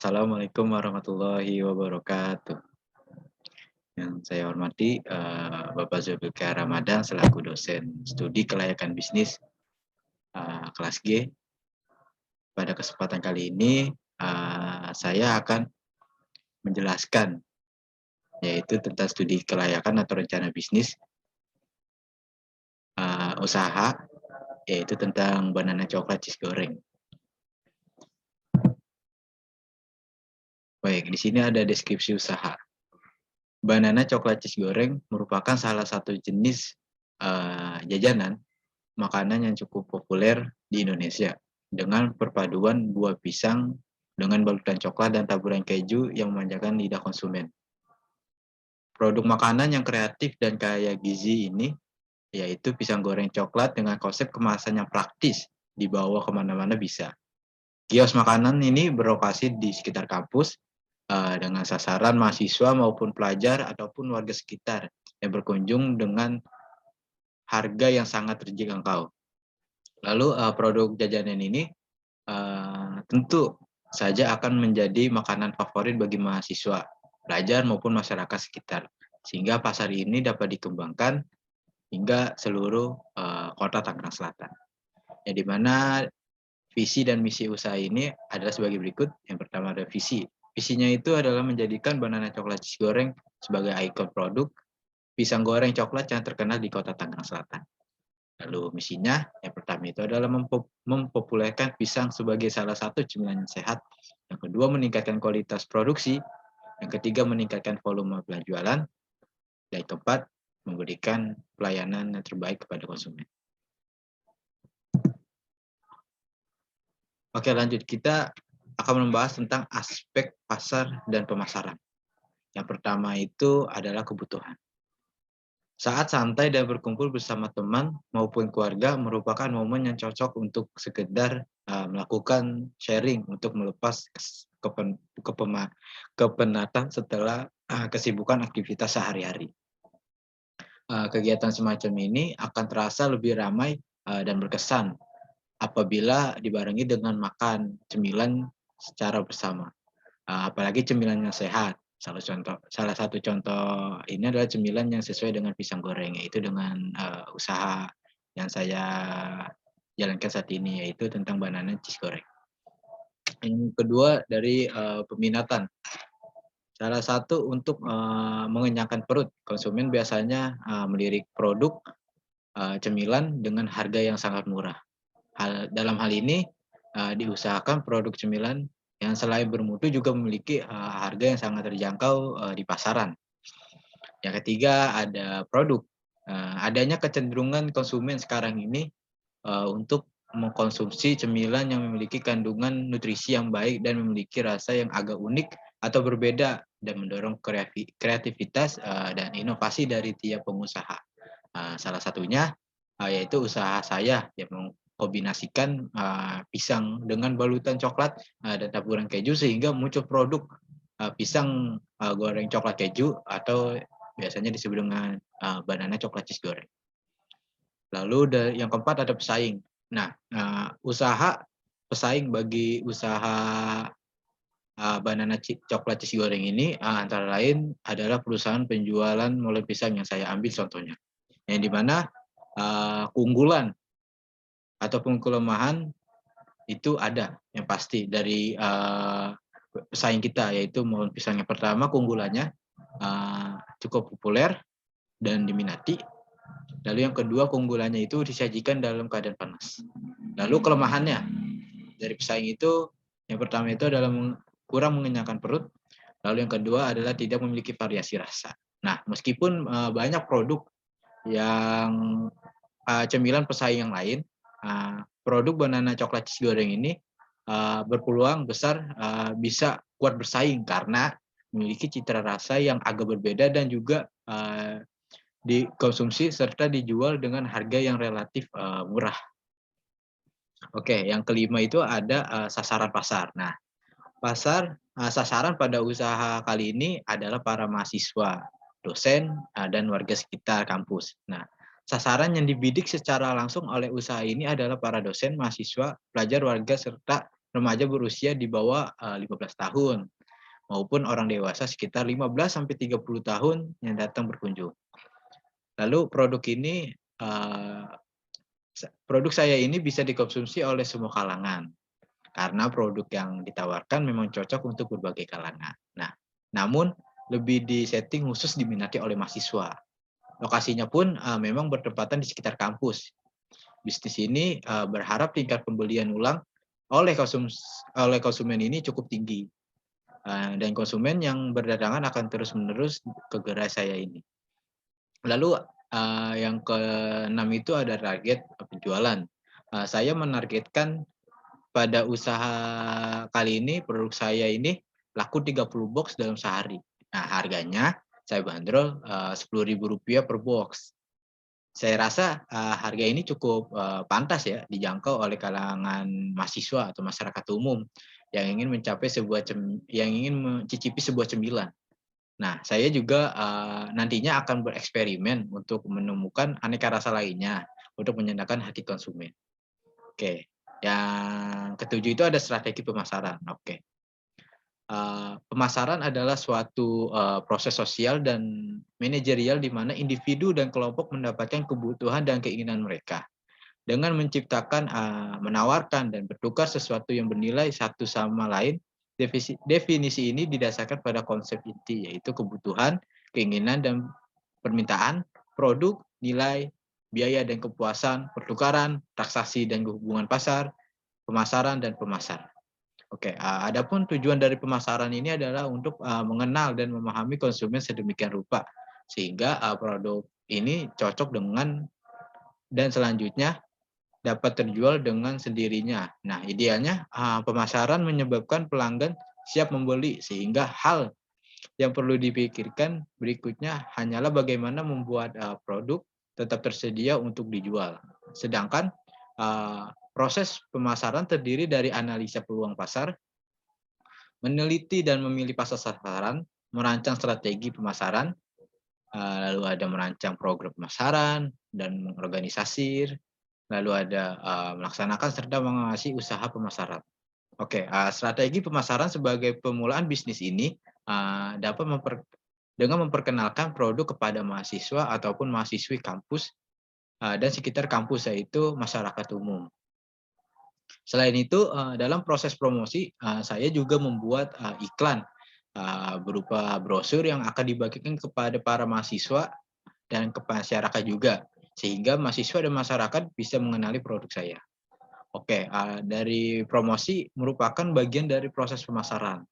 Assalamualaikum warahmatullahi wabarakatuh. Yang saya hormati Bapak Zulfikar Ramadan selaku dosen studi kelayakan bisnis kelas G. Pada kesempatan kali ini saya akan menjelaskan yaitu tentang studi kelayakan atau rencana bisnis usaha, yaitu tentang banana coklat cheese goreng. Baik, di sini ada deskripsi usaha. Banana coklat cheese goreng merupakan salah satu jenis jajanan makanan yang cukup populer di Indonesia dengan perpaduan buah pisang dengan balutan coklat dan taburan keju yang memanjakan lidah konsumen. Produk makanan yang kreatif dan kaya gizi ini yaitu pisang goreng coklat dengan konsep kemasan yang praktis, dibawa kemana-mana bisa. Kios makanan ini berlokasi di sekitar kampus dengan sasaran mahasiswa maupun pelajar ataupun warga sekitar yang berkunjung dengan harga yang sangat terjangkau. Lalu produk jajanan ini tentu saja akan menjadi makanan favorit bagi mahasiswa, pelajar maupun masyarakat sekitar. Sehingga pasar ini dapat dikembangkan hingga seluruh kota Tangerang Selatan. Yang dimana visi dan misi usaha ini adalah sebagai berikut. Yang pertama ada visi. Visinya itu adalah menjadikan banana coklat cheese goreng sebagai ikon produk pisang goreng coklat yang terkenal di kota Tangerang Selatan. Lalu misinya yang pertama itu adalah mempopulerkan pisang sebagai salah satu cemilan yang sehat. Yang kedua meningkatkan kualitas produksi. Yang ketiga meningkatkan volume penjualan. Dan yang keempat memberikan pelayanan yang terbaik kepada konsumen. Oke, lanjut, kita akan membahas tentang aspek pasar dan pemasaran. Yang pertama itu adalah kebutuhan. Saat santai dan berkumpul bersama teman maupun keluarga merupakan momen yang cocok untuk sekedar melakukan sharing untuk melepas kepenatan setelah kesibukan aktivitas sehari-hari. Kegiatan semacam ini akan terasa lebih ramai dan berkesan apabila dibarengi dengan makan cemilan secara bersama. Apalagi cemilan yang sehat. Salah satu contoh ini adalah cemilan yang sesuai dengan pisang goreng, yaitu dengan usaha yang saya jalankan saat ini, yaitu tentang banana cheese goreng. Yang kedua dari peminatan. Salah satu untuk mengenyangkan perut, konsumen biasanya melirik produk cemilan dengan harga yang sangat murah. Dalam hal ini diusahakan produk cemilan yang selain bermutu juga memiliki harga yang sangat terjangkau di pasaran. Yang ketiga ada produk. Adanya kecenderungan konsumen sekarang ini untuk mengkonsumsi cemilan yang memiliki kandungan nutrisi yang baik dan memiliki rasa yang agak unik atau berbeda dan mendorong kreativitas dan inovasi dari tiap pengusaha. Salah satunya yaitu usaha saya yang mengkombinasikan pisang dengan balutan coklat dan taburan keju sehingga muncul produk pisang goreng coklat keju atau biasanya disebut dengan banana coklat cheese goreng. Lalu yang keempat ada pesaing. Nah, usaha pesaing bagi usaha banana coklat cheese goreng ini antara lain adalah perusahaan penjualan mulai pisang yang saya ambil contohnya. Yang dimana keunggulan ataupun kelemahan itu ada yang pasti dari pesaing kita, yaitu molen pisang. Yang pertama keunggulannya cukup populer dan diminati. Lalu yang kedua keunggulannya itu disajikan dalam keadaan panas. Lalu kelemahannya dari pesaing itu yang pertama itu adalah kurang mengenyangkan perut. Lalu yang kedua adalah tidak memiliki variasi rasa. Nah, meskipun banyak produk yang cemilan pesaing yang lain, produk banana coklat cheese goreng ini berpeluang besar bisa kuat bersaing karena memiliki citra rasa yang agak berbeda dan juga dikonsumsi serta dijual dengan harga yang relatif murah. Oke, yang kelima itu ada sasaran pasar. Nah, sasaran pada usaha kali ini adalah para mahasiswa, dosen, dan warga sekitar kampus. Nah, sasaran yang dibidik secara langsung oleh usaha ini adalah para dosen, mahasiswa, pelajar, warga, serta remaja berusia di bawah 15 tahun maupun orang dewasa sekitar 15 sampai 30 tahun yang datang berkunjung. Lalu eee, produk saya ini bisa dikonsumsi oleh semua kalangan, karena produk yang ditawarkan memang cocok untuk berbagai kalangan. Nah, namun lebih di-setting khusus diminati oleh mahasiswa. Lokasinya pun, memang bertepatan di sekitar kampus. Bisnis ini, berharap tingkat pembelian ulang oleh konsumen ini cukup tinggi, dan konsumen yang berdatangan akan terus-menerus ke gerai saya ini. Lalu, yang keenam itu ada target penjualan. Saya menargetkan pada usaha kali ini, produk saya ini laku 30 box dalam sehari. Nah, harganya saya bandrol, Rp10.000 per box. Saya rasa, harga ini cukup, pantas ya dijangkau oleh kalangan mahasiswa atau masyarakat umum yang ingin mencicipi sebuah cemilan. Nah, saya juga, nantinya akan bereksperimen untuk menemukan aneka rasa lainnya untuk menyenangkan hati konsumen. Oke, yang ketujuh itu ada strategi pemasaran. Oke, pemasaran adalah suatu, proses sosial dan manajerial di mana individu dan kelompok mendapatkan kebutuhan dan keinginan mereka. Dengan menciptakan, menawarkan dan bertukar sesuatu yang bernilai satu sama lain, definisi ini didasarkan pada konsep inti, yaitu kebutuhan, keinginan, dan permintaan, produk, nilai, biaya dan kepuasan, pertukaran, transaksi dan hubungan pasar, pemasaran, dan pemasar. Oke, adapun tujuan dari pemasaran ini adalah untuk, mengenal dan memahami konsumen sedemikian rupa, sehingga, produk ini cocok dengan dan selanjutnya dapat terjual dengan sendirinya. Nah, idealnya, pemasaran menyebabkan pelanggan siap membeli, sehingga hal yang perlu dipikirkan berikutnya hanyalah bagaimana membuat, produk tetap tersedia untuk dijual. Sedangkan, proses pemasaran terdiri dari analisa peluang pasar, meneliti dan memilih pasar sasaran, merancang strategi pemasaran, lalu ada merancang program pemasaran dan mengorganisasi, lalu ada, melaksanakan serta mengawasi usaha pemasaran. Oke, strategi pemasaran sebagai pemulaan bisnis ini, dapat dengan memperkenalkan produk kepada mahasiswa ataupun mahasiswi kampus, dan sekitar kampus, yaitu masyarakat umum. Selain itu, dalam proses promosi, saya juga membuat, iklan, berupa brosur yang akan dibagikan kepada para mahasiswa dan ke masyarakat juga, sehingga mahasiswa dan masyarakat bisa mengenali produk saya. Oke, dari promosi merupakan bagian dari proses pemasaran.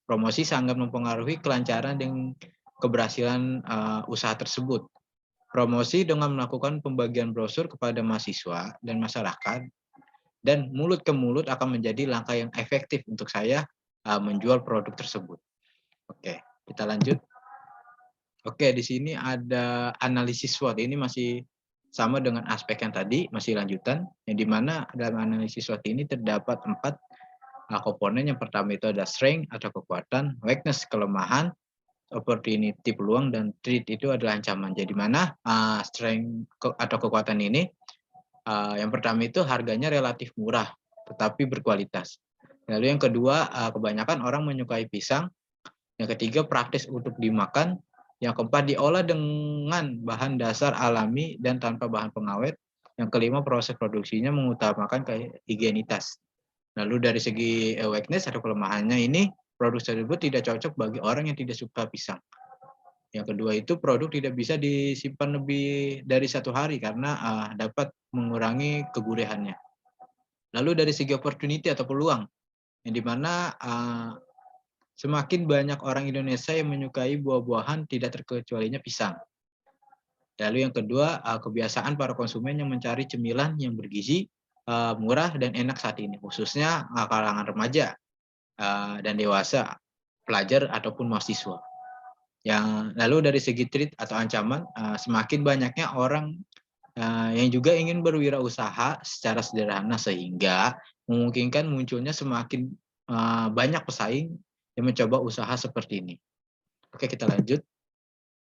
Promosi sangat mempengaruhi kelancaran dan keberhasilan, usaha tersebut. Promosi dengan melakukan pembagian brosur kepada mahasiswa dan masyarakat dan mulut ke mulut akan menjadi langkah yang efektif untuk saya, menjual produk tersebut. Oke, kita lanjut. Oke, di sini ada analisis SWOT. Ini masih sama dengan aspek yang tadi, masih lanjutan, yang di mana dalam analisis SWOT ini terdapat 4 komponen. Yang pertama itu ada strength atau kekuatan, weakness kelemahan, opportunity peluang, dan threat itu adalah ancaman. Jadi mana strength atau kekuatan ini, yang pertama itu harganya relatif murah, tetapi berkualitas. Lalu yang kedua, kebanyakan orang menyukai pisang. Yang ketiga, praktis untuk dimakan. Yang keempat, diolah dengan bahan dasar alami dan tanpa bahan pengawet. Yang kelima, proses produksinya mengutamakan higienitas. Lalu dari segi weakness atau kelemahannya ini, produk tersebut tidak cocok bagi orang yang tidak suka pisang. Yang kedua itu produk tidak bisa disimpan lebih dari 1 hari karena dapat mengurangi kegurihannya. Lalu dari segi opportunity atau peluang, yang dimana semakin banyak orang Indonesia yang menyukai buah-buahan tidak terkecualinya pisang. Lalu yang kedua, kebiasaan para konsumen yang mencari cemilan yang bergizi, murah dan enak saat ini, khususnya kalangan remaja dan dewasa, pelajar ataupun mahasiswa. Yang lalu dari segi threat atau ancaman, semakin banyaknya orang yang juga ingin berwirausaha secara sederhana sehingga memungkinkan munculnya semakin banyak pesaing yang mencoba usaha seperti ini. Oke, kita lanjut.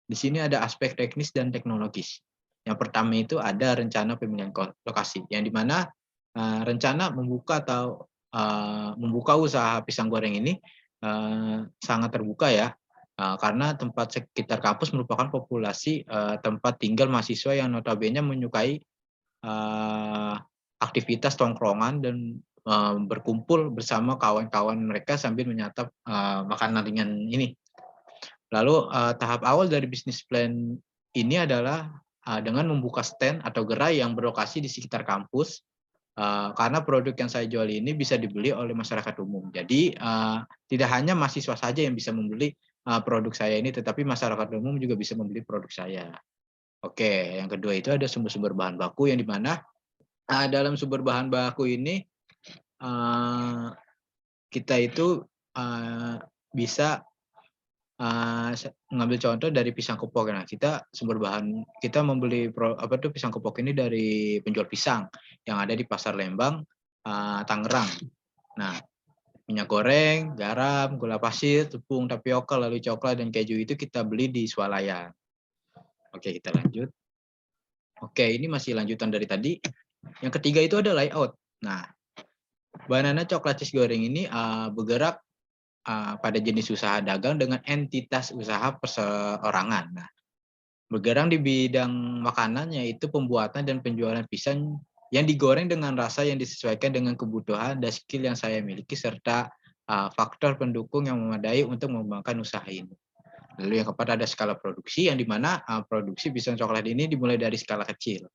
Di sini ada aspek teknis dan teknologis. Yang pertama itu ada rencana pemilihan lokasi, yang dimana rencana membuka atau membuka usaha pisang goreng ini sangat terbuka ya, karena tempat sekitar kampus merupakan populasi tempat tinggal mahasiswa yang notabene menyukai aktivitas tongkrongan dan berkumpul bersama kawan-kawan mereka sambil menyantap makanan ringan ini. Lalu tahap awal dari bisnis plan ini adalah dengan membuka stand atau gerai yang berlokasi di sekitar kampus, karena produk yang saya jual ini bisa dibeli oleh masyarakat umum. Jadi tidak hanya mahasiswa saja yang bisa membeli produk saya ini, tetapi masyarakat umum juga bisa membeli produk saya. Oke, yang kedua itu ada sumber-sumber bahan baku yang di mana dalam sumber bahan baku ini kita itu bisa mengambil contoh dari pisang kepok. Nah, kita membeli pisang kepok ini dari penjual pisang yang ada di Pasar Lembang, Tangerang. Nah, minyak goreng, garam, gula pasir, tepung tapioka, lalu coklat dan keju itu kita beli di swalayan. Oke, kita lanjut. Oke, ini masih lanjutan dari tadi. Yang ketiga itu ada layout. Nah, Banana Coklat Cheese Goreng ini bergerak pada jenis usaha dagang dengan entitas usaha perseorangan. Nah, bergerak di bidang makanan yaitu pembuatan dan penjualan pisang yang digoreng dengan rasa yang disesuaikan dengan kebutuhan dan skill yang saya miliki serta faktor pendukung yang memadai untuk mengembangkan usaha ini. Lalu yang keempat ada skala produksi yang dimana produksi pisang coklat ini dimulai dari skala kecil.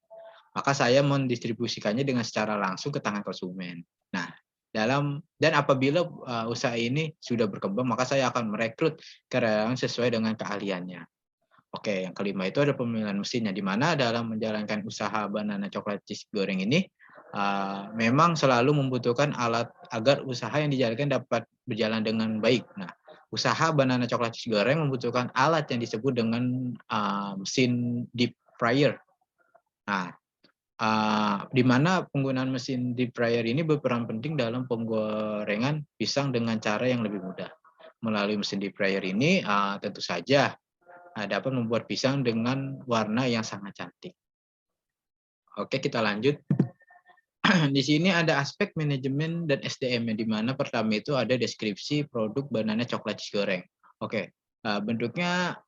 Maka saya mendistribusikannya dengan secara langsung ke tangan konsumen. Nah, dan apabila usaha ini sudah berkembang, maka saya akan merekrut karyawan sesuai dengan keahliannya. Oke, yang kelima itu ada pemilihan mesinnya, di mana dalam menjalankan usaha Banana Coklat Cheese Goreng ini, memang selalu membutuhkan alat agar usaha yang dijalankan dapat berjalan dengan baik. Nah, usaha Banana Coklat Cheese Goreng membutuhkan alat yang disebut dengan mesin deep fryer. Nah, di mana penggunaan mesin deep fryer ini berperan penting dalam penggorengan pisang dengan cara yang lebih mudah. Melalui mesin deep fryer ini tentu saja dapat membuat pisang dengan warna yang sangat cantik. Oke, kita lanjut. Di sini ada aspek manajemen dan SDM, yang di mana pertama itu ada deskripsi produk Banana Coklat Cheese Goreng. Oke, bentuknya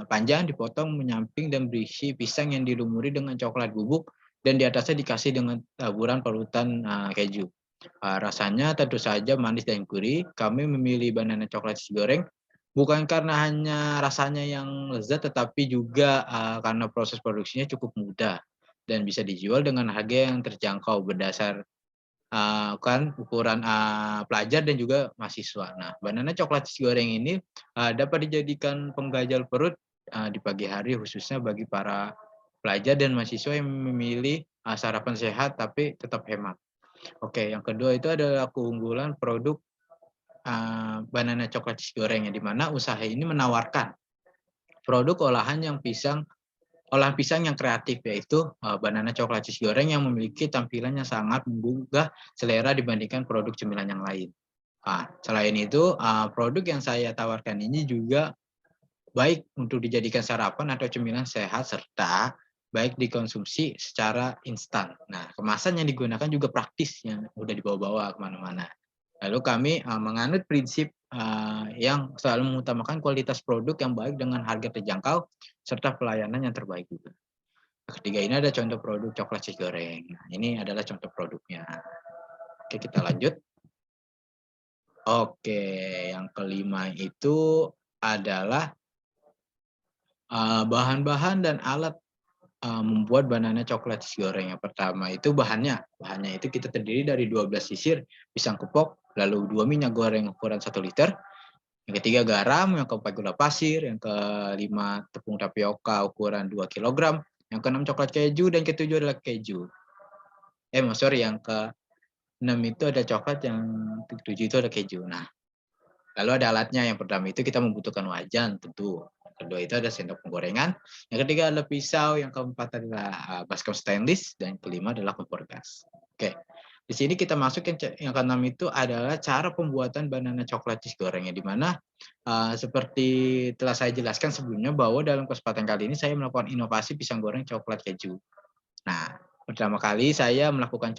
panjang, dipotong, menyamping, dan berisi pisang yang dilumuri dengan coklat bubuk dan di atasnya dikasih dengan taburan parutan keju. Rasanya tentu saja manis dan gurih. Kami memilih Banana Coklat Cheese Goreng bukan karena hanya rasanya yang lezat, tetapi juga karena proses produksinya cukup mudah dan bisa dijual dengan harga yang terjangkau berdasar ukuran pelajar dan juga mahasiswa. Nah, Banana Coklat Cheese Goreng ini dapat dijadikan penggajal perut di pagi hari, khususnya bagi para pelajar dan mahasiswa yang memilih sarapan sehat tapi tetap hemat. Oke, yang kedua itu adalah keunggulan produk Banana Coklat Cheese Goreng, yang di mana usaha ini menawarkan produk olahan pisang yang kreatif, yaitu Banana Coklat Cheese Goreng yang memiliki tampilan yang sangat menggugah selera dibandingkan produk cemilan yang lain. Selain itu, produk yang saya tawarkan ini juga baik untuk dijadikan sarapan atau cemilan sehat serta baik dikonsumsi secara instan. Nah, kemasan yang digunakan juga praktis, yang mudah dibawa-bawa kemana-mana. Lalu kami menganut prinsip yang selalu mengutamakan kualitas produk yang baik dengan harga terjangkau serta pelayanan yang terbaik juga. Ketiga ini ada contoh produk coklat cheese goreng. Nah, ini adalah contoh produknya. Oke, kita lanjut. Oke, yang kelima itu adalah bahan-bahan dan alat membuat Banana Coklat Cheese Goreng. Yang pertama itu bahannya itu kita terdiri dari 12 sisir pisang kepok, lalu 2 minyak goreng ukuran 1 liter, yang ketiga garam, yang keempat gula pasir, yang kelima tepung tapioka ukuran 2 kg, yang keenam coklat keju, dan ketujuh adalah keju. Yang keenam itu ada coklat, yang ketujuh itu ada keju. Nah, lalu ada alatnya. Yang pertama itu kita membutuhkan wajan tentu. Yang kedua itu ada sendok penggorengan. Yang ketiga adalah pisau. Yang keempat adalah baskom stainless. Dan yang kelima adalah kompor gas. Oke, di sini kita masuk yang keenam itu adalah cara pembuatan Banana Coklat Cheese Goreng, di mana seperti telah saya jelaskan sebelumnya bahwa dalam kesempatan kali ini saya melakukan inovasi pisang goreng coklat keju. Nah, pertama kali saya melakukan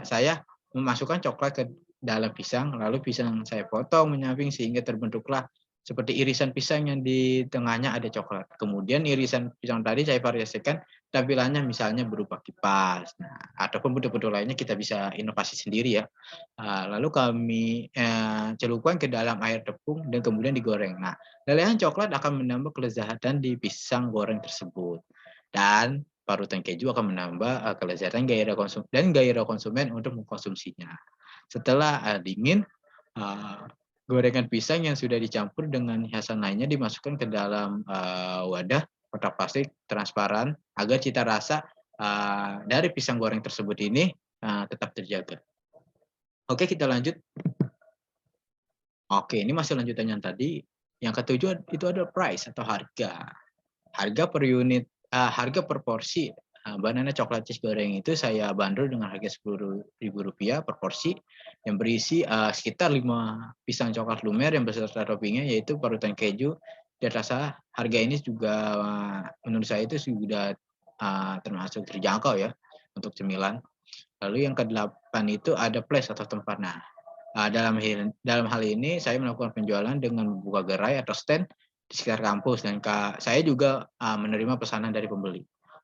saya memasukkan coklat ke dalam pisang, lalu pisang saya potong menyamping sehingga terbentuklah seperti irisan pisang yang di tengahnya ada coklat. Kemudian irisan pisang tadi saya variasikan tampilannya misalnya berupa kipas, nah ataupun bentuk-bentuk lainnya kita bisa inovasi sendiri ya. Lalu kami, celupkan ke dalam air tepung dan kemudian digoreng. Nah, lelehan coklat akan menambah kelezatan di pisang goreng tersebut. Dan parutan keju akan menambah, kelezatan gairah konsumen untuk mengkonsumsinya. Setelah, dingin, eee, gorengan pisang yang sudah dicampur dengan hiasan lainnya dimasukkan ke dalam, wadah kotak plastik transparan agar cita rasa, dari pisang goreng tersebut ini, tetap terjaga. Oke, kita lanjut. Oke, ini masih lanjutan yang tadi. Yang ketujuh itu adalah price atau harga. Harga per unit, harga per porsi, banana coklat cheese goreng itu saya bandrol dengan harga Rp10.000 per porsi yang berisi, sekitar 5 pisang coklat lumer yang beserta toppingnya yaitu parutan keju dan rasa. Harga ini juga menurut saya itu sudah, termasuk terjangkau ya untuk cemilan. Lalu yang kedelapan itu ada place atau tempat. Nah, dalam hal ini saya melakukan penjualan dengan membuka gerai atau stand di sekitar kampus dan saya juga, menerima pesanan dari pembeli.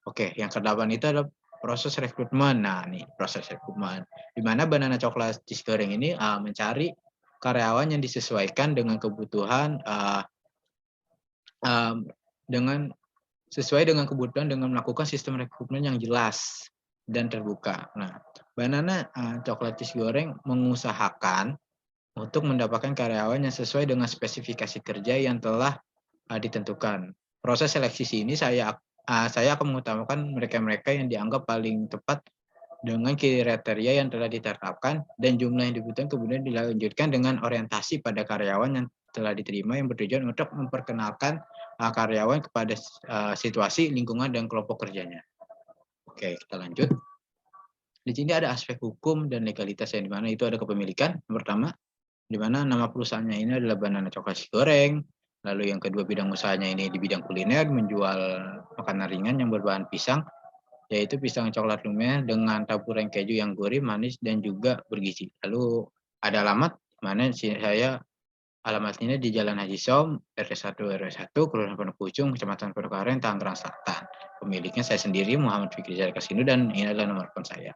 Oke, yang kedelapan itu adalah proses rekrutmen. Nah, nih proses rekrutmen, di mana Banana Coklat Cheese Goreng ini, mencari karyawan yang disesuaikan dengan kebutuhan, mmm, dengan sesuai dengan kebutuhan dengan melakukan sistem rekrutmen yang jelas dan terbuka. Nah, Banana, Coklat Cheese Goreng mengusahakan untuk mendapatkan karyawan yang sesuai dengan spesifikasi kerja yang telah, ditentukan. Proses seleksi ini saya akan mengutamakan mereka-mereka yang dianggap paling tepat dengan kriteria yang telah ditetapkan dan jumlah yang dibutuhkan kemudian dilanjutkan dengan orientasi pada karyawan yang telah diterima yang bertujuan untuk memperkenalkan, karyawan kepada, situasi, lingkungan, dan kelompok kerjanya. Oke, kita lanjut. Di sini ada aspek hukum dan legalitas yang di mana itu ada kepemilikan, yang pertama. Di mana nama perusahaannya ini adalah Banana Coklat Goreng, lalu yang kedua bidang usahanya ini di bidang kuliner, menjual makanan ringan yang berbahan pisang, yaitu pisang coklat lumer dengan taburan keju yang gurih, manis, dan juga bergizi. Lalu ada alamat, mana saya alamatnya di Jalan Haji Som, RT 1 RW 1, Kelurahan Pondok Pucung, Kecamatan Pondok Aren, Tangerang Selatan. Pemiliknya saya sendiri, Muhammad Fikri Kasino, dan ini adalah nomor telepon saya.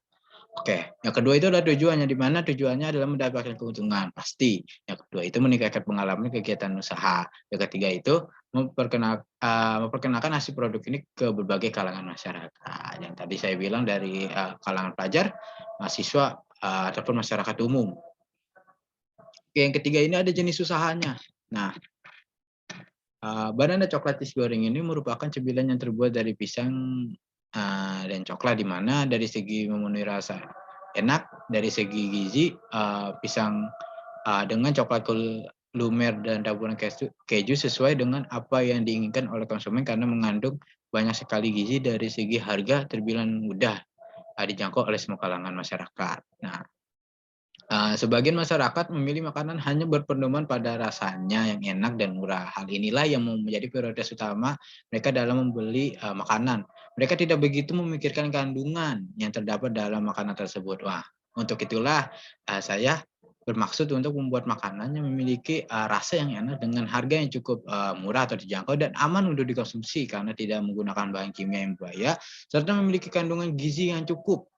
Oke, yang kedua itu adalah tujuannya, di mana tujuannya adalah mendapatkan keuntungan, pasti. Yang kedua itu meningkatkan pengalaman kegiatan usaha. Yang ketiga itu memperkenalkan hasil produk ini ke berbagai kalangan masyarakat. Yang tadi saya bilang dari, kalangan pelajar, mahasiswa, ataupun masyarakat umum. Oke, yang ketiga ini ada jenis usahanya. Nah, Banana Coklat Cheese Goreng ini merupakan cemilan yang terbuat dari pisang, dan coklat, di mana dari segi memenuhi rasa enak, dari segi gizi, pisang, dengan coklat lumer dan taburan keju sesuai dengan apa yang diinginkan oleh konsumen karena mengandung banyak sekali gizi. Dari segi harga terbilang mudah, dijangkau oleh semua kalangan masyarakat. Nah, sebagian masyarakat memilih makanan hanya berpedoman pada rasanya yang enak dan murah. Hal inilah yang menjadi prioritas utama mereka dalam membeli, makanan. Mereka tidak begitu memikirkan kandungan yang terdapat dalam makanan tersebut. Wah, untuk itulah, saya bermaksud untuk membuat makanan yang memiliki, rasa yang enak dengan harga yang cukup, murah atau dijangkau dan aman untuk dikonsumsi karena tidak menggunakan bahan kimia yang berbahaya serta memiliki kandungan gizi yang cukup.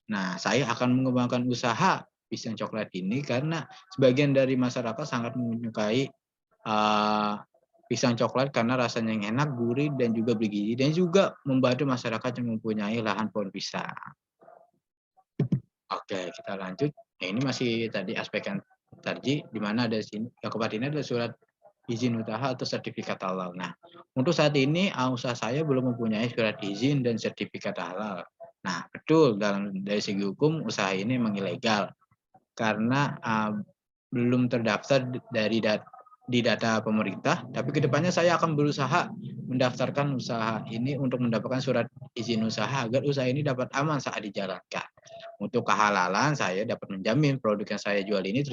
Nah, saya akan mengembangkan usaha pisang coklat ini karena sebagian dari masyarakat sangat menyukai, eee, pisang coklat karena rasanya yang enak, gurih, dan juga bergizi, dan juga membantu masyarakat yang mempunyai lahan pohon pisang. Oke, kita lanjut. Nah, ini masih tadi aspek yang tadi, di mana ada yang keempat ini adalah surat izin usaha atau sertifikat halal. Nah, untuk saat ini, usaha saya belum mempunyai surat izin dan sertifikat halal. Nah, betul dari segi hukum usaha ini memang ilegal karena, belum terdaftar di data pemerintah, tapi kedepannya saya akan berusaha mendaftarkan usaha ini untuk mendapatkan surat izin usaha agar usaha ini dapat aman saat dijalankan. Untuk kehalalan, saya dapat menjamin produk yang saya jual ini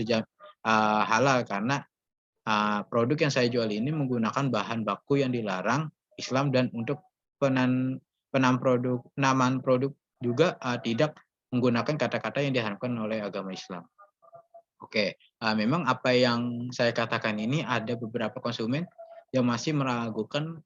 halal karena, produk yang saya jual ini menggunakan bahan baku yang dilarang Islam dan untuk penan penam produk penamaan produk juga, tidak menggunakan kata-kata yang diharamkan oleh agama Islam. Oke, memang apa yang saya katakan ini ada beberapa konsumen yang masih meragukan,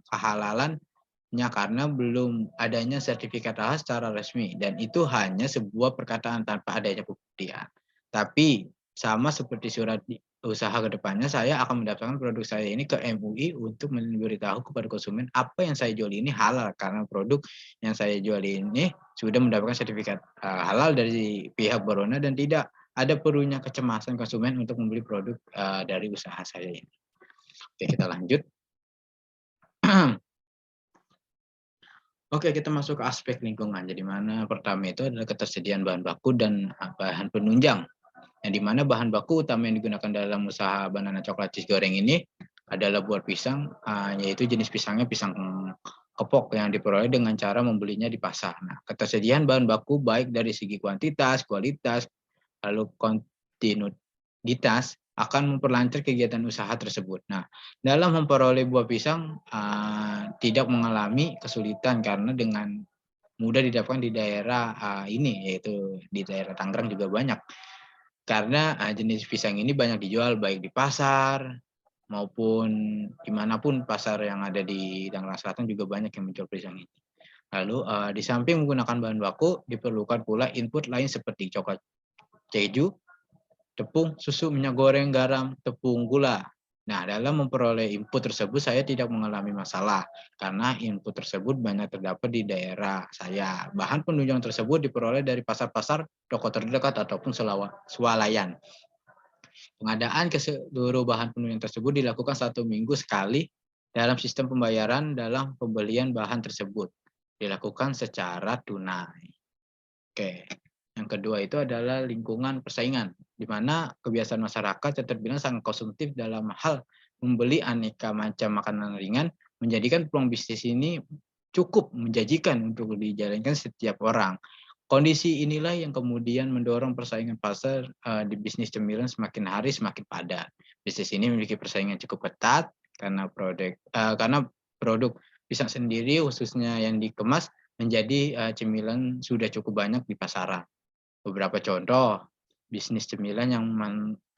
kehalalannya karena belum adanya sertifikat halal secara resmi dan itu hanya sebuah perkataan tanpa adanya pembuktian. Tapi sama seperti surat usaha ke depannya saya akan mendaftarkan produk saya ini ke MUI untuk memberitahu kepada konsumen apa yang saya jual ini halal karena produk yang saya jual ini sudah mendapatkan sertifikat, halal dari pihak berwenang dan tidak ada perlunya kecemasan konsumen untuk membeli produk, dari usaha saya ini. Oke, kita lanjut. Oke, kita masuk ke aspek lingkungan. Jadi mana pertama itu adalah ketersediaan bahan baku dan, bahan penunjang. Yang di mana bahan baku utama yang digunakan dalam usaha banana coklat cheese goreng ini adalah buah pisang, yaitu jenis pisangnya pisang kepok yang diperoleh dengan cara membelinya di pasar. Nah, ketersediaan bahan baku baik dari segi kuantitas, kualitas, lalu kontinuitas akan memperlancar kegiatan usaha tersebut. Nah, dalam memperoleh buah pisang tidak mengalami kesulitan karena dengan mudah didapatkan di daerah ini yaitu di daerah Tangerang juga banyak. Karena jenis pisang ini banyak dijual baik di pasar maupun dimanapun pasar yang ada di Tangerang Selatan juga banyak yang menjual pisang ini. Lalu di samping menggunakan bahan baku diperlukan pula input lain seperti coklat keju, tepung, susu, minyak goreng, garam, tepung, gula. Nah, dalam memperoleh input tersebut saya tidak mengalami masalah karena input tersebut banyak terdapat di daerah saya. Bahan penunjang tersebut diperoleh dari pasar-pasar, toko terdekat ataupun swalayan. Pengadaan ke seluruh bahan penunjang tersebut dilakukan 1 minggu sekali dalam sistem pembayaran dalam pembelian bahan tersebut. Dilakukan secara tunai. Oke. Yang kedua itu adalah lingkungan persaingan, di mana kebiasaan masyarakat yang terbilang sangat konsumtif dalam hal membeli aneka macam makanan ringan, menjadikan peluang bisnis ini cukup menjanjikan untuk dijalankan setiap orang. Kondisi inilah yang kemudian mendorong persaingan pasar di bisnis cemilan semakin hari semakin padat. Bisnis ini memiliki persaingan cukup ketat karena produk pisang sendiri khususnya yang dikemas menjadi cemilan sudah cukup banyak di pasaran. Beberapa contoh bisnis cemilan yang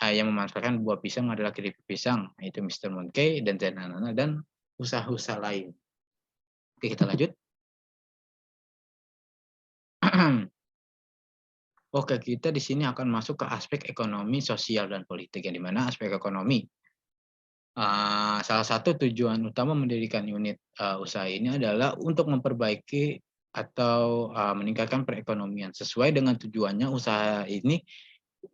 memanfaatkan buah pisang adalah keripik pisang, yaitu Mister Monkey dan Zenanana dan usaha-usaha lain. Oke, kita lanjut. Oke, kita di sini akan masuk ke aspek ekonomi, sosial, dan politik, yang di mana aspek ekonomi, salah satu tujuan utama mendirikan unit, usaha ini adalah untuk memperbaiki atau, meningkatkan perekonomian. Sesuai dengan tujuannya, usaha ini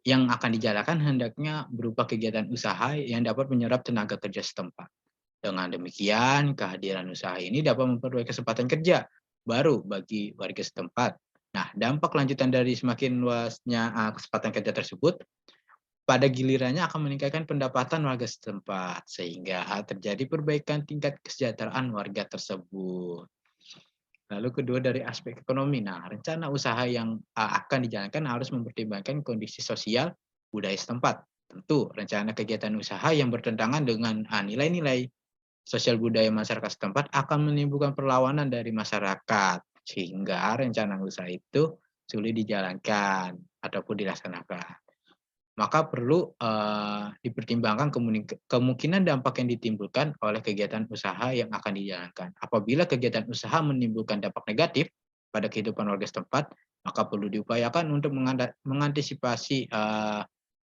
yang akan dijalankan hendaknya berupa kegiatan usaha yang dapat menyerap tenaga kerja setempat. Dengan demikian, kehadiran usaha ini dapat memperoleh kesempatan kerja baru bagi warga setempat. Nah, dampak lanjutan dari semakin luasnya kesempatan kerja tersebut, pada gilirannya akan meningkatkan pendapatan warga setempat, sehingga terjadi perbaikan tingkat kesejahteraan warga tersebut. Lalu kedua dari aspek ekonomi. Nah, rencana usaha yang akan dijalankan harus mempertimbangkan kondisi sosial budaya setempat. Tentu, rencana kegiatan usaha yang bertentangan dengan nilai-nilai sosial budaya masyarakat setempat akan menimbulkan perlawanan dari masyarakat, sehingga rencana usaha itu sulit dijalankan ataupun dilaksanakan. Maka perlu dipertimbangkan kemungkinan dampak yang ditimbulkan oleh kegiatan usaha yang akan dijalankan. Apabila kegiatan usaha menimbulkan dampak negatif pada kehidupan warga setempat, maka perlu diupayakan untuk mengantisipasi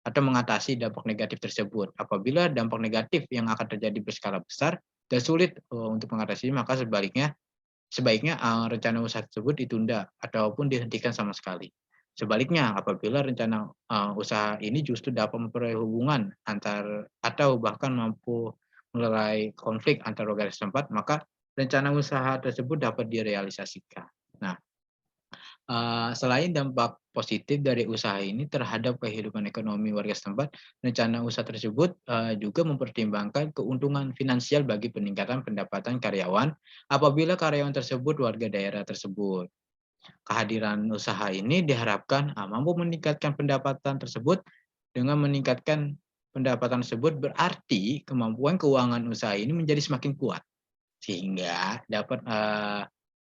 atau mengatasi dampak negatif tersebut. Apabila dampak negatif yang akan terjadi berskala besar dan sulit untuk mengatasi, maka sebaiknya rencana usaha tersebut ditunda ataupun dihentikan sama sekali. Sebaliknya, apabila rencana usaha ini justru dapat memperoleh hubungan antar atau bahkan mampu melerai konflik antar warga setempat, maka rencana usaha tersebut dapat direalisasikan. Nah, selain dampak positif dari usaha ini terhadap kehidupan ekonomi warga setempat, rencana usaha tersebut juga mempertimbangkan keuntungan finansial bagi peningkatan pendapatan karyawan apabila karyawan tersebut warga daerah tersebut. Kehadiran usaha ini diharapkan mampu meningkatkan pendapatan tersebut. Dengan meningkatkan pendapatan tersebut berarti kemampuan keuangan usaha ini menjadi semakin kuat sehingga dapat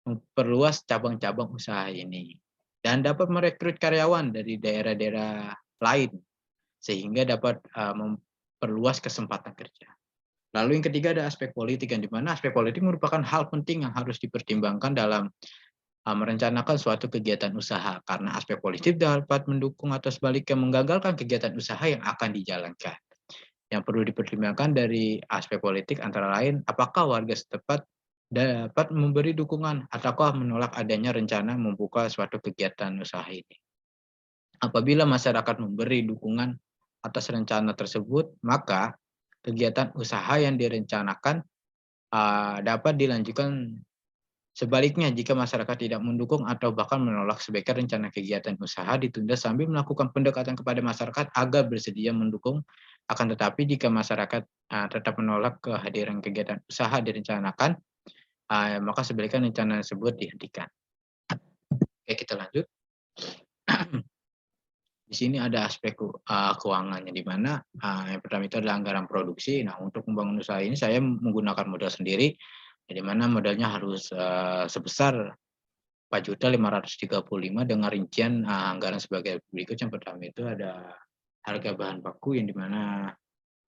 memperluas cabang-cabang usaha ini. dan dapat merekrut karyawan dari daerah-daerah lain sehingga dapat memperluas kesempatan kerja. Lalu yang ketiga ada aspek politik, yang di mana aspek politik merupakan hal penting yang harus dipertimbangkan dalam merencanakan suatu kegiatan usaha, karena aspek politik dapat mendukung atau sebaliknya menggagalkan kegiatan usaha yang akan dijalankan. Yang perlu dipertimbangkan dari aspek politik antara lain, apakah warga setempat dapat memberi dukungan ataukah menolak adanya rencana membuka suatu kegiatan usaha ini. Apabila masyarakat memberi dukungan atas rencana tersebut, maka kegiatan usaha yang direncanakan dapat dilanjutkan. Sebaliknya, jika masyarakat tidak mendukung atau bahkan menolak, sebaiknya rencana kegiatan usaha ditunda sambil melakukan pendekatan kepada masyarakat agar bersedia mendukung. Akan tetapi, jika masyarakat tetap menolak kehadiran kegiatan usaha direncanakan, maka sebaliknya rencana tersebut dihentikan. Oke, kita lanjut. Di sini ada aspek keuangannya, di mana yang pertama itu adalah anggaran produksi. Nah, untuk membangun usaha ini saya menggunakan modal sendiri, di mana modalnya harus sebesar 4.535.000 dengan rincian anggaran sebagai berikut. Yang pertama itu ada harga bahan baku, yang di mana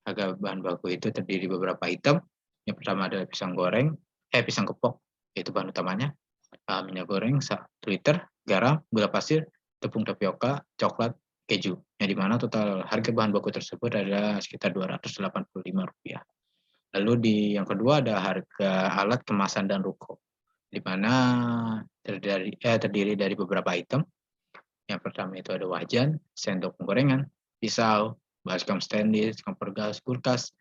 harga bahan baku itu terdiri beberapa item. Yang pertama adalah pisang kepok, yaitu bahan utamanya, minyak goreng 1 liter, garam, gula pasir, tepung tapioka, coklat, keju. Yang di mana total harga bahan baku tersebut adalah sekitar Rp285. Lalu yang kedua ada harga alat kemasan dan ruko, di mana terdiri dari beberapa item. Yang pertama itu ada wajan, sendok penggorengan, pisau, baskom stainless, kompor gas, kulkas,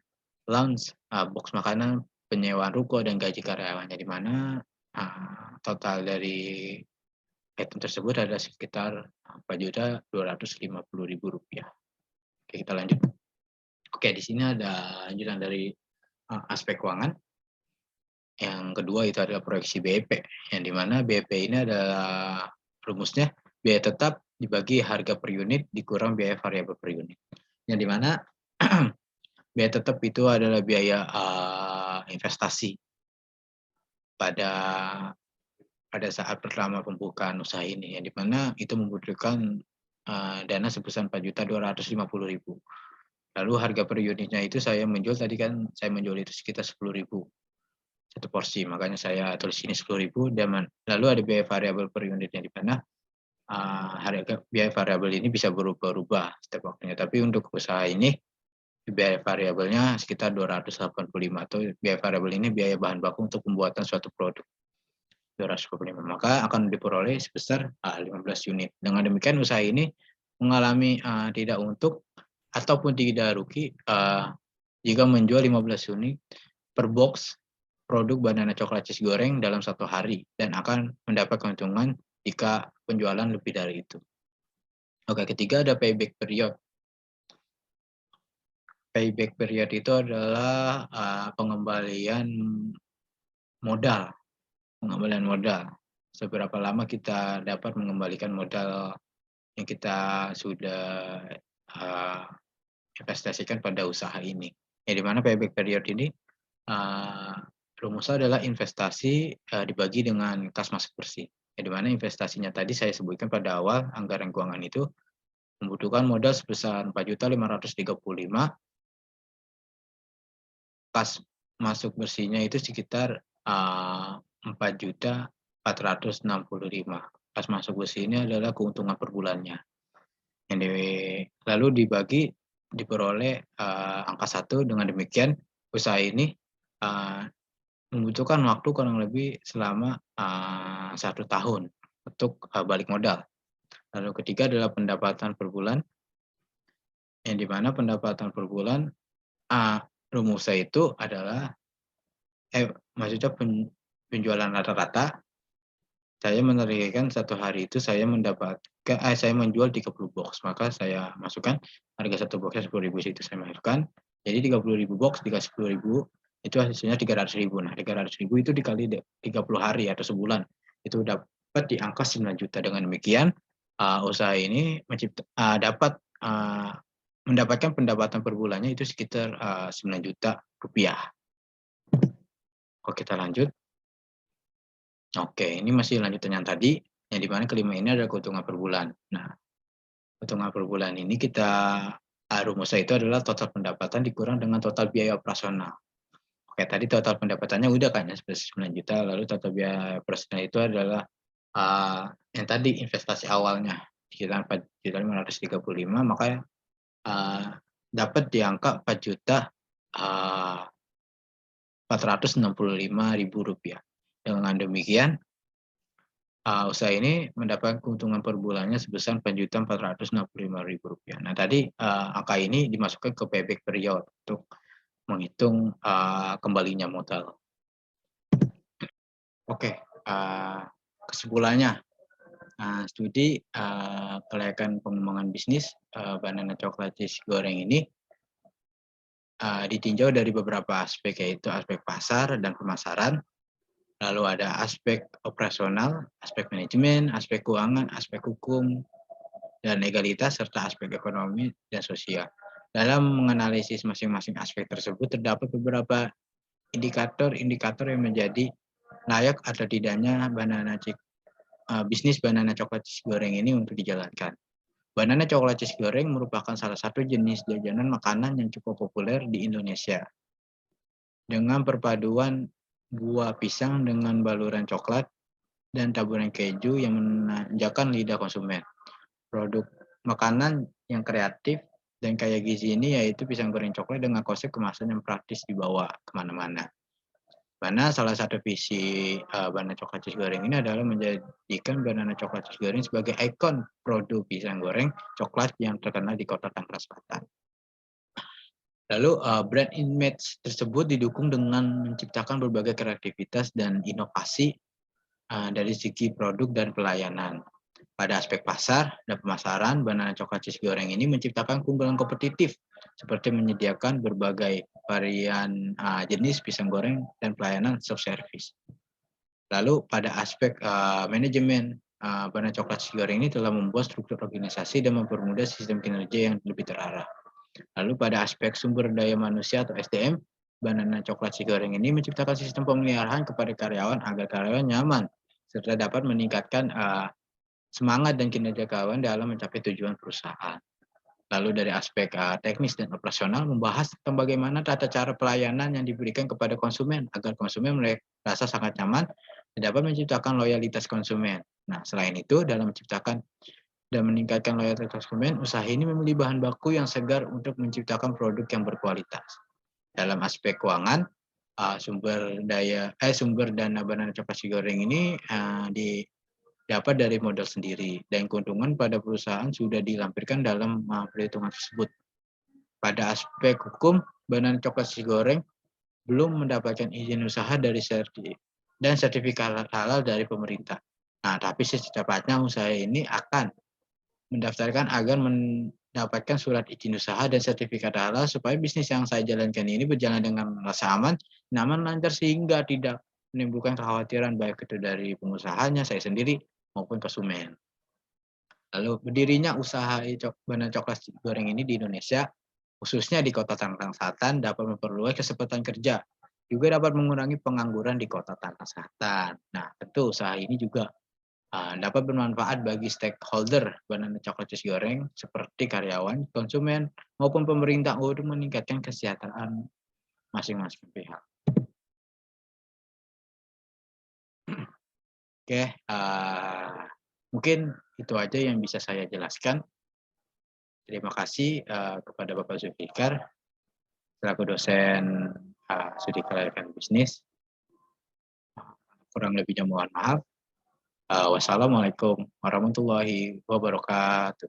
lounge, box makanan, penyewaan ruko, dan gaji karyawannya, di mana total dari item tersebut ada sekitar Rp4.250.000. Oke, kita lanjut. Oke, di sini ada lanjutan dari aspek keuangan. Yang kedua itu adalah proyeksi BEP, yang di mana BEP ini adalah rumusnya biaya tetap dibagi harga per unit dikurang biaya variabel per unit. Yang di mana biaya tetap itu adalah biaya investasi pada saat pertama pembukaan usaha ini, yang di mana itu membutuhkan dana sebesar Rp4.250.000. Lalu harga per unitnya itu saya menjual itu sekitar 10.000 satu porsi, makanya saya tulis ini 10.000. Dan lalu ada biaya variabel per unitnya, di mana harga biaya variabel ini bisa berubah-ubah setiap waktunya. Tapi untuk usaha ini biaya variabelnya sekitar 285, atau biaya variabel ini biaya bahan baku untuk pembuatan suatu produk. 285, maka akan diperoleh sebesar 15 unit. Dengan demikian usaha ini mengalami tidak untung ataupun tidak rugi jika menjual 15 unit per box produk banana coklat cheese goreng dalam 1 hari, dan akan mendapat keuntungan jika penjualan lebih dari itu. Oke, ketiga ada payback period. Payback period itu adalah pengembalian modal. Seberapa lama kita dapat mengembalikan modal yang kita sudah investasikan pada usaha ini. Yang di mana payback period ini rumusnya adalah investasi dibagi dengan kas masuk bersih. Yang di mana investasinya tadi saya sebutkan pada awal, anggaran keuangan itu membutuhkan modal sebesar 4.535.000, kas masuk bersihnya itu sekitar 4.465.000. Kas masuk bersih ini adalah keuntungan per bulannya. Lalu diperoleh angka 1. Dengan demikian usaha ini membutuhkan waktu kurang lebih selama 1 tahun untuk balik modal. Lalu ketiga adalah pendapatan per bulan, yang di mana pendapatan per bulan rumusnya itu adalah maksudnya penjualan rata-rata. Saya menargetkan 1 hari itu saya menjual 30 box, maka saya masukkan harga 1 boxnya 10.000, itu saya masukkan. Jadi 30.000 box dikasih 10.000, itu hasilnya 300.000. Nah, 300.000 itu dikali 30 hari atau sebulan, itu dapat di angka 9 juta. Dengan demikian usaha ini dapat mendapatkan pendapatan per bulannya itu sekitar 9 juta rupiah. Oke, kita lanjut. Oke, ini masih lanjutan yang tadi. yang di mana kelima ini adalah keuntungan per bulan. Nah, keuntungan per bulan ini kita rumusnya itu adalah total pendapatan dikurang dengan total biaya operasional. Oke, tadi total pendapatannya udah kan ya 9 juta, lalu total biaya operasional itu adalah yang tadi investasi awalnya sekitar 4.535.000, maka dapat di angka 4.465.000 rupiah. Dengan demikian, usaha ini mendapat keuntungan per bulannya sebesar 4.465.000 rupiah. Nah, tadi angka ini dimasukkan ke payback period untuk menghitung kembalinya modal. Oke, kesimpulannya, studi kelayakan pengembangan bisnis Banana Chocolate Cheese Goreng ini ditinjau dari beberapa aspek, yaitu aspek pasar dan pemasaran, lalu ada aspek operasional, aspek manajemen, aspek keuangan, aspek hukum dan legalitas, serta aspek ekonomi dan sosial. Dalam menganalisis masing-masing aspek tersebut, terdapat beberapa indikator-indikator yang menjadi layak atau tidaknya bisnis Banana Chocolate Cheese Goreng ini untuk dijalankan. Banana Chocolate Cheese Goreng merupakan salah satu jenis jajanan makanan yang cukup populer di Indonesia. Dengan perpaduan buah pisang dengan baluran coklat dan taburan keju yang memanjakan lidah konsumen. Produk makanan yang kreatif dan kaya gizi ini yaitu pisang goreng coklat dengan konsep kemasan yang praktis dibawa kemana-mana. Mana salah satu visi Banana Chocolate Cheese Goreng ini adalah menjadikan Banana Chocolate Cheese Goreng sebagai ikon produk pisang goreng coklat yang terkenal di kota Tangerang Selatan. Lalu brand image tersebut didukung dengan menciptakan berbagai kreativitas dan inovasi dari segi produk dan pelayanan. Pada aspek pasar dan pemasaran, Banana Chocolate Cheese Goreng ini menciptakan keunggulan kompetitif seperti menyediakan berbagai varian jenis pisang goreng dan pelayanan self-service. Lalu pada aspek manajemen, Banana Chocolate Cheese Goreng ini telah membuat struktur organisasi dan mempermudah sistem kinerja yang lebih terarah. Lalu pada aspek sumber daya manusia atau SDM, Banana Chocolate Cheese Goreng ini menciptakan sistem pemeliharaan kepada karyawan agar karyawan nyaman serta dapat meningkatkan semangat dan kinerja karyawan dalam mencapai tujuan perusahaan. Lalu dari aspek teknis dan operasional membahas tentang bagaimana tata cara pelayanan yang diberikan kepada konsumen agar konsumen merasa sangat nyaman dan dapat menciptakan loyalitas konsumen. Nah, selain itu dalam menciptakan dan meningkatkan loyalitas konsumen, usaha ini memilih bahan baku yang segar untuk menciptakan produk yang berkualitas. Dalam aspek keuangan, sumber dana Banana Chocolate Cheese Goreng ini dapat dari modal sendiri dan keuntungan pada perusahaan sudah dilampirkan dalam perhitungan tersebut. Pada aspek hukum, Banana Chocolate Cheese Goreng belum mendapatkan izin usaha dari dan sertifikat halal dari pemerintah. Nah, tapi secepatnya usaha ini akan mendaftarkan agar mendapatkan surat izin usaha dan sertifikat halal supaya bisnis yang saya jalankan ini berjalan dengan rasa aman, nyaman, lancar sehingga tidak menimbulkan kekhawatiran baik itu dari pengusahanya, saya sendiri, maupun konsumen. Lalu berdirinya usaha Banana Chocolate Goreng ini di Indonesia, khususnya di kota Tangerang Selatan, dapat memperluas kesempatan kerja, juga dapat mengurangi pengangguran di kota Tangerang Selatan. Nah, tentu usaha ini juga dapat bermanfaat bagi stakeholder Banana Chocolate Cheese Goreng seperti karyawan, konsumen, maupun pemerintah untuk meningkatkan kesejahteraan masing-masing pihak. Oke, mungkin itu aja yang bisa saya jelaskan. Terima kasih kepada Bapak Zulfikar selaku dosen studi kelayakan bisnis. Kurang lebihnya mohon maaf. Wassalamualaikum warahmatullahi wabarakatuh.